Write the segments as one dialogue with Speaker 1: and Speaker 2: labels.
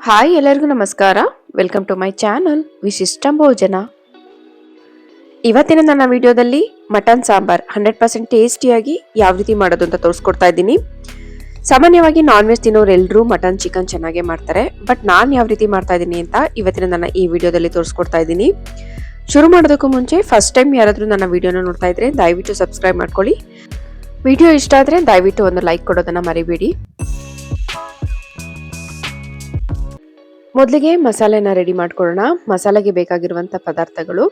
Speaker 1: Hi ಎಲ್ಲರಿಗೂ ನಮಸ್ಕಾರ. Welcome to my channel ವಿಶಿಷ್ಟ ಭೋಜನ. ಇವತ್ತಿನ ನನ್ನ ವಿಡಿಯೋದಲ್ಲಿ ಮಟನ್ ಸಾಂಬಾರ್ 100% ಟೇಸ್ಟಿಯಾಗಿ ಯಾವ ರೀತಿ ಮಾಡೋದು ಅಂತ ತೋರಿಸ್ಕೊಡ್ತಾ ಇದ್ದೀನಿ. ಸಾಮಾನ್ಯವಾಗಿ ನಾನ್ ವೆಜ್ ತಿನ್ನೋರು ಎಲ್ಲರೂ ಮಟನ್ ಚಿಕನ್ ಚೆನ್ನಾಗೇ ಮಾಡ್ತಾರೆ. ಬಟ್ ನಾನು ಯಾವ ರೀತಿ ಮಾಡ್ತಾ ಇದ್ದೀನಿ ಅಂತ ಇವತ್ತಿನ ನನ್ನ ಈ ವಿಡಿಯೋದಲ್ಲಿ ತೋರಿಸ್ಕೊಡ್ತಾ ಇದ್ದೀನಿ. ಶುರು ಮಾಡೋದಕ್ಕೂ ಮುಂಚೆ ಫಸ್ಟ್ ಟೈಮ್ ಯಾರಾದರೂ ನನ್ನ ವಿಡಿಯೋನ ನೋಡ್ತಾ ಇದ್ರೆ ದಯವಿಟ್ಟು ಸಬ್ಸ್ಕ್ರೈಬ್ ಮಾಡ್ಕೊಳ್ಳಿ. ವಿಡಿಯೋ ಇಷ್ಟ ಆದರೆ ದಯವಿಟ್ಟು ಒಂದು ಲೈಕ್ ಕೊಡೋದನ್ನ ಮರಿಬೇಡಿ. ಮೊದಲಿಗೆ ಮಸಾಲೆನ ರೆಡಿ ಮಾಡ್ಕೊಳ್ಳೋಣ. ಮಸಾಲೆಗೆ ಬೇಕಾಗಿರುವಂಥ ಪದಾರ್ಥಗಳು: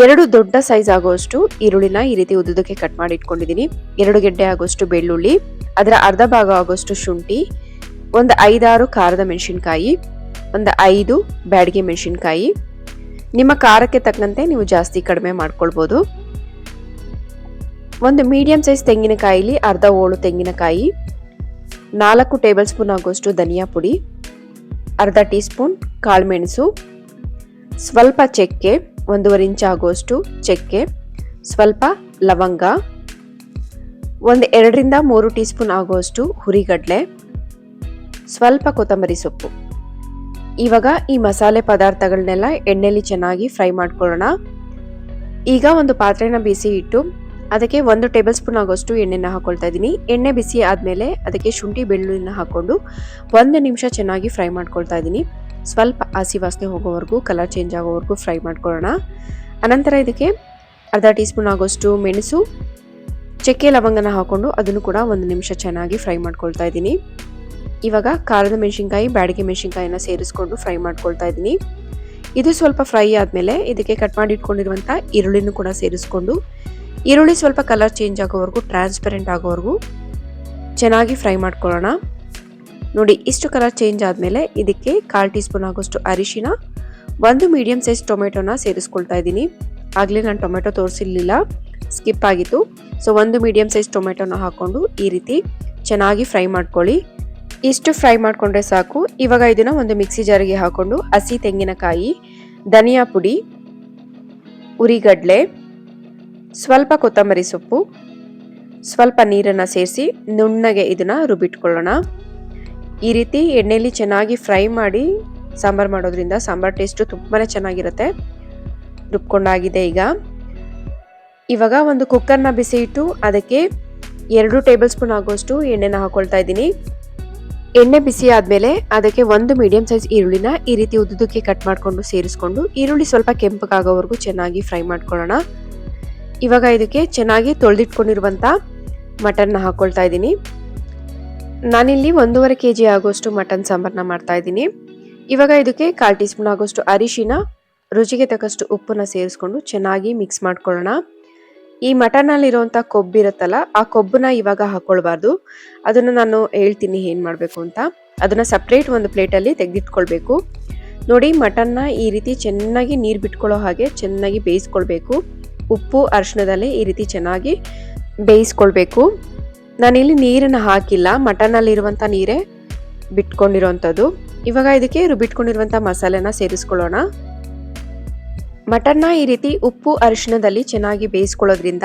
Speaker 1: 2 ದೊಡ್ಡ ಸೈಜ್ ಆಗುವಷ್ಟು ಈರುಳ್ಳಿನ ಈ ರೀತಿ ಉದ್ದುದಕ್ಕೆ ಕಟ್ ಮಾಡಿ ಇಟ್ಕೊಂಡಿದ್ದೀನಿ. 2 ಗೆಡ್ಡೆ ಆಗುವಷ್ಟು ಬೆಳ್ಳುಳ್ಳಿ, ಅದರ ಅರ್ಧ ಭಾಗ ಆಗುವಷ್ಟು ಶುಂಠಿ, ಒಂದು 5-6 ಖಾರದ ಮೆಣಸಿನ್ಕಾಯಿ, ಒಂದು 5 ಬ್ಯಾಡಗಿ ಮೆಣಸಿನ್ಕಾಯಿ. ನಿಮ್ಮ ಖಾರಕ್ಕೆ ತಕ್ಕಂತೆ ನೀವು ಜಾಸ್ತಿ ಕಡಿಮೆ ಮಾಡ್ಕೊಳ್ಬೋದು. ಒಂದು ಮೀಡಿಯಂ ಸೈಜ್ ತೆಂಗಿನಕಾಯಿಲಿ ಅರ್ಧ ಓಳು ತೆಂಗಿನಕಾಯಿ, 4 ಟೇಬಲ್ ಸ್ಪೂನ್ ಆಗುವಷ್ಟು ಧನಿಯಾ ಪುಡಿ, ಅರ್ಧ ಟೀ ಸ್ಪೂನ್ ಕಾಳುಮೆಣಸು, ಸ್ವಲ್ಪ ಚಕ್ಕೆ, 1.5 ಇಂಚ್ ಆಗುವಷ್ಟು ಚಕ್ಕೆ, ಸ್ವಲ್ಪ ಲವಂಗ, ಒಂದು 2ರಿಂದ 3 ಟೀ ಸ್ಪೂನ್ ಆಗುವಷ್ಟು ಹುರಿಗಡಲೆ, ಸ್ವಲ್ಪ ಕೊತ್ತಂಬರಿ ಸೊಪ್ಪು. ಇವಾಗ ಈ ಮಸಾಲೆ ಪದಾರ್ಥಗಳನ್ನೆಲ್ಲ ಎಣ್ಣೆಲಿ ಚೆನ್ನಾಗಿ ಫ್ರೈ ಮಾಡ್ಕೊಳ್ಳೋಣ. ಈಗ ಒಂದು ಪಾತ್ರೆನ ಬಿಸಿ ಇಟ್ಟು ಅದಕ್ಕೆ 1 ಟೇಬಲ್ ಸ್ಪೂನ್ ಆಗೋಷ್ಟು ಎಣ್ಣೆನ ಹಾಕೊಳ್ತಾ ಇದ್ದೀನಿ. ಎಣ್ಣೆ ಬಿಸಿ ಆದಮೇಲೆ ಅದಕ್ಕೆ ಶುಂಠಿ ಬೆಳ್ಳುಳ್ಳಿನ ಹಾಕೊಂಡು 1 ನಿಮಿಷ ಚೆನ್ನಾಗಿ ಫ್ರೈ ಮಾಡ್ಕೊಳ್ತಾ ಇದ್ದೀನಿ. ಸ್ವಲ್ಪ ಹಸಿ ವಾಸನೆ ಹೋಗೋವರೆಗೂ, ಕಲರ್ ಚೇಂಜ್ ಆಗೋವರೆಗೂ ಫ್ರೈ ಮಾಡ್ಕೊಳ್ಳೋಣ. ಅನಂತರ ಇದಕ್ಕೆ ಅರ್ಧ ಟೀ ಸ್ಪೂನ್ ಆಗೋಷ್ಟು ಮೆಣಸು, ಚಕ್ಕೆ ಲವಂಗನ ಹಾಕೊಂಡು ಅದನ್ನು ಕೂಡ 1 ನಿಮಿಷ ಚೆನ್ನಾಗಿ ಫ್ರೈ ಮಾಡ್ಕೊಳ್ತಾ ಇದ್ದೀನಿ. ಇವಾಗ ಖಾರದ ಮೆಣಸಿನ್ಕಾಯಿ, ಬ್ಯಾಡಗಿ ಮೆಣಸಿನ್ಕಾಯಿನ ಸೇರಿಸ್ಕೊಂಡು ಫ್ರೈ ಮಾಡ್ಕೊಳ್ತಾ ಇದ್ದೀನಿ. ಇದು ಸ್ವಲ್ಪ ಫ್ರೈ ಆದಮೇಲೆ ಇದಕ್ಕೆ ಕಟ್ ಮಾಡಿ ಇಟ್ಕೊಂಡಿರುವಂಥ ಈರುಳ್ಳಿನೂ ಕೂಡ ಸೇರಿಸ್ಕೊಂಡು ಈರುಳ್ಳಿ ಸ್ವಲ್ಪ ಕಲರ್ ಚೇಂಜ್ ಆಗೋವರೆಗೂ, ಟ್ರಾನ್ಸ್ಪರೆಂಟ್ ಆಗೋವರೆಗೂ ಚೆನ್ನಾಗಿ ಫ್ರೈ ಮಾಡ್ಕೊಳ್ಳೋಣ. ನೋಡಿ, ಇಷ್ಟು ಕಲರ್ ಚೇಂಜ್ ಆದಮೇಲೆ ಇದಕ್ಕೆ 1/4 ಟೀ ಸ್ಪೂನ್ ಆಗೋಷ್ಟು ಅರಿಶಿನ, 1 ಮೀಡಿಯಂ ಸೈಜ್ ಟೊಮೆಟೊನ ಸೇರಿಸ್ಕೊಳ್ತಾ ಇದ್ದೀನಿ. ಆಗಲೇ ನಾನು ಟೊಮೆಟೊ ತೋರಿಸಿರ್ಲಿಲ್ಲ, ಸ್ಕಿಪ್ ಆಗಿತ್ತು. ಸೊ 1 ಮೀಡಿಯಂ ಸೈಜ್ ಟೊಮೆಟೊನ ಹಾಕೊಂಡು ಈ ರೀತಿ ಚೆನ್ನಾಗಿ ಫ್ರೈ ಮಾಡ್ಕೊಳ್ಳಿ. ಇಷ್ಟು ಫ್ರೈ ಮಾಡಿಕೊಂಡ್ರೆ ಸಾಕು. ಇವಾಗ ಇದನ್ನು ಒಂದು ಮಿಕ್ಸಿ ಜಾರಿಗೆ ಹಾಕೊಂಡು ಹಸಿ ತೆಂಗಿನಕಾಯಿ, ಧನಿಯಾ ಪುಡಿ, ಹುರಿಗಡಲೆ, ಸ್ವಲ್ಪ ಕೊತ್ತಂಬರಿ ಸೊಪ್ಪು, ಸ್ವಲ್ಪ ನೀರನ್ನು ಸೇರಿಸಿ ನುಣ್ಣಗೆ ಇದನ್ನು ರುಬ್ಬಿಟ್ಕೊಳ್ಳೋಣ. ಈ ರೀತಿ ಎಣ್ಣೆಯಲ್ಲಿ ಚೆನ್ನಾಗಿ ಫ್ರೈ ಮಾಡಿ ಸಾಂಬಾರು ಮಾಡೋದ್ರಿಂದ ಸಾಂಬಾರು ಟೇಸ್ಟು ತುಂಬಾ ಚೆನ್ನಾಗಿರುತ್ತೆ. ರುಬ್ಕೊಂಡಾಗಿದೆ. ಇವಾಗ ಒಂದು ಕುಕ್ಕರ್ನ ಬಿಸಿ ಇಟ್ಟು ಅದಕ್ಕೆ 2 ಟೇಬಲ್ ಸ್ಪೂನ್ ಆಗುವಷ್ಟು ಎಣ್ಣೆನ ಹಾಕೊಳ್ತಾ ಇದ್ದೀನಿ. ಎಣ್ಣೆ ಬಿಸಿ ಆದಮೇಲೆ ಅದಕ್ಕೆ 1 ಮೀಡಿಯಂ ಸೈಜ್ ಈರುಳ್ಳಿನ ಈ ರೀತಿ ಉದ್ದುದಕ್ಕೆ ಕಟ್ ಮಾಡಿಕೊಂಡು ಸೇರಿಸ್ಕೊಂಡು ಈರುಳ್ಳಿ ಸ್ವಲ್ಪ ಕೆಂಪಗಾಗೋವರೆಗೂ ಚೆನ್ನಾಗಿ ಫ್ರೈ ಮಾಡ್ಕೊಳ್ಳೋಣ. ಇವಾಗ ಇದಕ್ಕೆ ಚೆನ್ನಾಗಿ ತೊಳೆದಿಟ್ಕೊಂಡಿರುವಂಥ ಮಟನ್ನ ಹಾಕೊಳ್ತಾ ಇದ್ದೀನಿ. ನಾನಿಲ್ಲಿ 1.5 kg ಆಗೋಷ್ಟು ಮಟನ್ ಸಾಂಬಾರನ್ನ ಮಾಡ್ತಾ ಇದ್ದೀನಿ. ಇವಾಗ ಇದಕ್ಕೆ 1/4 ಟೀ ಸ್ಪೂನ್ ಆಗೋಷ್ಟು ಅರಿಶಿನ, ರುಚಿಗೆ ತಕ್ಕಷ್ಟು ಉಪ್ಪನ್ನ ಸೇರಿಸ್ಕೊಂಡು ಚೆನ್ನಾಗಿ ಮಿಕ್ಸ್ ಮಾಡ್ಕೊಳ್ಳೋಣ. ಈ ಮಟನ್ನಲ್ಲಿರುವಂಥ ಕೊಬ್ಬಿರುತ್ತಲ್ಲ, ಆ ಕೊಬ್ಬನ್ನ ಇವಾಗ ಹಾಕೊಳ್ಬಾರ್ದು. ಅದನ್ನು ನಾನು ಹೇಳ್ತೀನಿ ಏನು ಮಾಡಬೇಕು ಅಂತ. ಅದನ್ನು ಸಪ್ರೇಟ್ ಒಂದು ಪ್ಲೇಟಲ್ಲಿ ತೆಗೆದಿಟ್ಕೊಳ್ಬೇಕು. ನೋಡಿ, ಮಟನ್ನ ಈ ರೀತಿ ಚೆನ್ನಾಗಿ ನೀರು ಬಿಟ್ಕೊಳ್ಳೋ ಹಾಗೆ ಚೆನ್ನಾಗಿ ಬೇಯಿಸ್ಕೊಳ್ಬೇಕು. ಉಪ್ಪು ಅರಿಶಿಣದಲ್ಲಿ ಈ ರೀತಿ ಚೆನ್ನಾಗಿ ಬೇಯಿಸ್ಕೊಳ್ಬೇಕು. ನಾನಿಲ್ಲಿ ನೀರನ್ನು ಹಾಕಿಲ್ಲ, ಮಟನ್ನಲ್ಲಿರುವಂಥ ನೀರೇ ಬಿಟ್ಕೊಂಡಿರೋವಂಥದ್ದು. ಇವಾಗ ಇದಕ್ಕೆ ರುಬ್ಬಿಟ್ಕೊಂಡಿರುವಂಥ ಮಸಾಲೆನ ಸೇರಿಸ್ಕೊಳ್ಳೋಣ. ಮಟನ್ನ ಈ ರೀತಿ ಉಪ್ಪು ಅರಿಶಿಣದಲ್ಲಿ ಚೆನ್ನಾಗಿ ಬೇಯಿಸ್ಕೊಳ್ಳೋದ್ರಿಂದ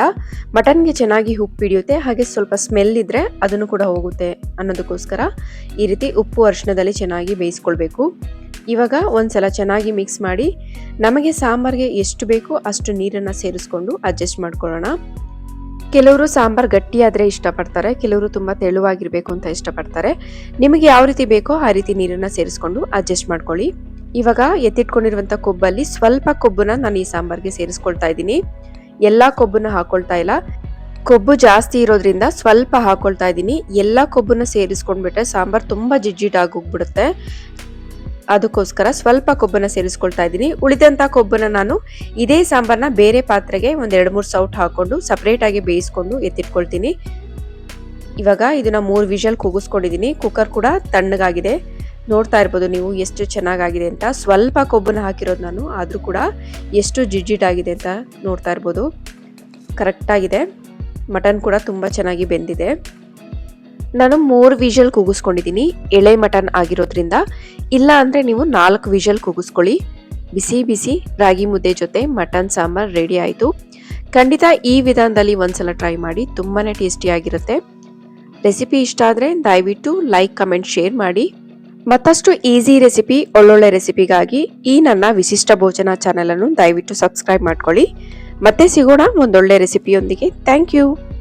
Speaker 1: ಮಟನ್ಗೆ ಚೆನ್ನಾಗಿ ಉಪ್ಪು ಹಿಡಿಯುತ್ತೆ, ಹಾಗೆ ಸ್ವಲ್ಪ ಸ್ಮೆಲ್ ಇದ್ದರೆ ಅದನ್ನು ಕೂಡ ಹೋಗುತ್ತೆ ಅನ್ನೋದಕ್ಕೋಸ್ಕರ ಈ ರೀತಿ ಉಪ್ಪು ಅರಿಶಿಣದಲ್ಲಿ ಚೆನ್ನಾಗಿ ಬೇಯಿಸ್ಕೊಳ್ಬೇಕು. ಇವಾಗ ಒಂದ್ಸಲ ಚೆನ್ನಾಗಿ ಮಿಕ್ಸ್ ಮಾಡಿ ನಮಗೆ ಸಾಂಬಾರಿಗೆ ಎಷ್ಟು ಬೇಕೋ ಅಷ್ಟು ನೀರನ್ನು ಸೇರಿಸ್ಕೊಂಡು ಅಡ್ಜಸ್ಟ್ ಮಾಡ್ಕೊಳ್ಳೋಣ. ಕೆಲವರು ಸಾಂಬಾರು ಗಟ್ಟಿಯಾದರೆ ಇಷ್ಟಪಡ್ತಾರೆ, ಕೆಲವರು ತುಂಬ ತೆಳುವಾಗಿರಬೇಕು ಅಂತ ಇಷ್ಟಪಡ್ತಾರೆ. ನಿಮಗೆ ಯಾವ ರೀತಿ ಬೇಕೋ ಆ ರೀತಿ ನೀರನ್ನು ಸೇರಿಸ್ಕೊಂಡು ಅಡ್ಜಸ್ಟ್ ಮಾಡ್ಕೊಳ್ಳಿ. ಇವಾಗ ಎತ್ತಿಟ್ಕೊಂಡಿರುವಂಥ ಕೊಬ್ಬಲ್ಲಿ ಸ್ವಲ್ಪ ಕೊಬ್ಬನ್ನ ನಾನು ಈ ಸಾಂಬಾರಿಗೆ ಸೇರಿಸ್ಕೊಳ್ತಾ ಇದ್ದೀನಿ. ಎಲ್ಲ ಕೊಬ್ಬನ್ನ ಹಾಕೊಳ್ತಾ ಇಲ್ಲ, ಕೊಬ್ಬು ಜಾಸ್ತಿ ಇರೋದ್ರಿಂದ ಸ್ವಲ್ಪ ಹಾಕೊಳ್ತಾ ಇದ್ದೀನಿ. ಎಲ್ಲ ಕೊಬ್ಬನ್ನ ಸೇರಿಸ್ಕೊಂಡ್ಬಿಟ್ರೆ ಸಾಂಬಾರು ತುಂಬ ಜಿಡ್ಜಿಡ್ಡಾಗೋಗ್ಬಿಡುತ್ತೆ. ಅದಕ್ಕೋಸ್ಕರ ಸ್ವಲ್ಪ ಕೊಬ್ಬನ್ನ ಸೇರಿಸ್ಕೊಳ್ತಾ ಇದ್ದೀನಿ. ಉಳಿದಂಥ ಕೊಬ್ಬನ್ನ ನಾನು ಇದೇ ಸಾಂಬಾರನ್ನ ಬೇರೆ ಪಾತ್ರೆಗೆ ಒಂದು 2-3 ಸೌಟ್ ಹಾಕೊಂಡು ಸಪ್ರೇಟಾಗಿ ಬೇಯಿಸ್ಕೊಂಡು ಎತ್ತಿಟ್ಕೊಳ್ತೀನಿ. ಇವಾಗ ಇದನ್ನ 3 ವಿಷಲ್ ಕೂಗಿಸ್ಕೊಂಡಿದ್ದೀನಿ. ಕುಕ್ಕರ್ ಕೂಡ ತಣ್ಣಗಾಗಿದೆ. ನೋಡ್ತಾ ಇರ್ಬೋದು ನೀವು ಎಷ್ಟು ಚೆನ್ನಾಗಾಗಿದೆ ಅಂತ. ಸ್ವಲ್ಪ ಕೊಬ್ಬನ್ನ ಹಾಕಿರೋದು ನಾನು, ಆದರೂ ಕೂಡ ಎಷ್ಟು ಜಿಡ್ಜಿಡ್ಡಾಗಿದೆ ಅಂತ ನೋಡ್ತಾ ಇರ್ಬೋದು. ಕರೆಕ್ಟಾಗಿದೆ. ಮಟನ್ ಕೂಡ ತುಂಬ ಚೆನ್ನಾಗಿ ಬೆಂದಿದೆ. ನಾನು 3 ವಿಷಲ್ ಕೂಗಿಸ್ಕೊಂಡಿದ್ದೀನಿ, ಎಳೆ ಮಟನ್ ಆಗಿರೋದ್ರಿಂದ. ಇಲ್ಲ ಅಂದರೆ ನೀವು 4 ವಿಷಲ್ ಕೂಗಿಸ್ಕೊಳ್ಳಿ. ಬಿಸಿ ಬಿಸಿ ರಾಗಿ ಮುದ್ದೆ ಜೊತೆ ಮಟನ್ ಸಾಂಬಾರ್ ರೆಡಿ ಆಯಿತು. ಖಂಡಿತ ಈ ವಿಧಾನದಲ್ಲಿ ಒಂದ್ಸಲ ಟ್ರೈ ಮಾಡಿ, ತುಂಬಾ ಟೇಸ್ಟಿಯಾಗಿರುತ್ತೆ. ರೆಸಿಪಿ ಇಷ್ಟ ಆದರೆ ದಯವಿಟ್ಟು ಲೈಕ್, ಕಮೆಂಟ್, ಶೇರ್ ಮಾಡಿ. ಮತ್ತಷ್ಟು ಈಸಿ ರೆಸಿಪಿ, ಒಳ್ಳೊಳ್ಳೆ ರೆಸಿಪಿಗಾಗಿ ಈ ನನ್ನ ವಿಶಿಷ್ಟ ಭೋಜನ ಚಾನೆಲ್ ಅನ್ನು ದಯವಿಟ್ಟು ಸಬ್ಸ್ಕ್ರೈಬ್ ಮಾಡ್ಕೊಳ್ಳಿ. ಮತ್ತೆ ಸಿಗೋಣ ಒಂದೊಳ್ಳೆ ರೆಸಿಪಿಯೊಂದಿಗೆ. Thank you.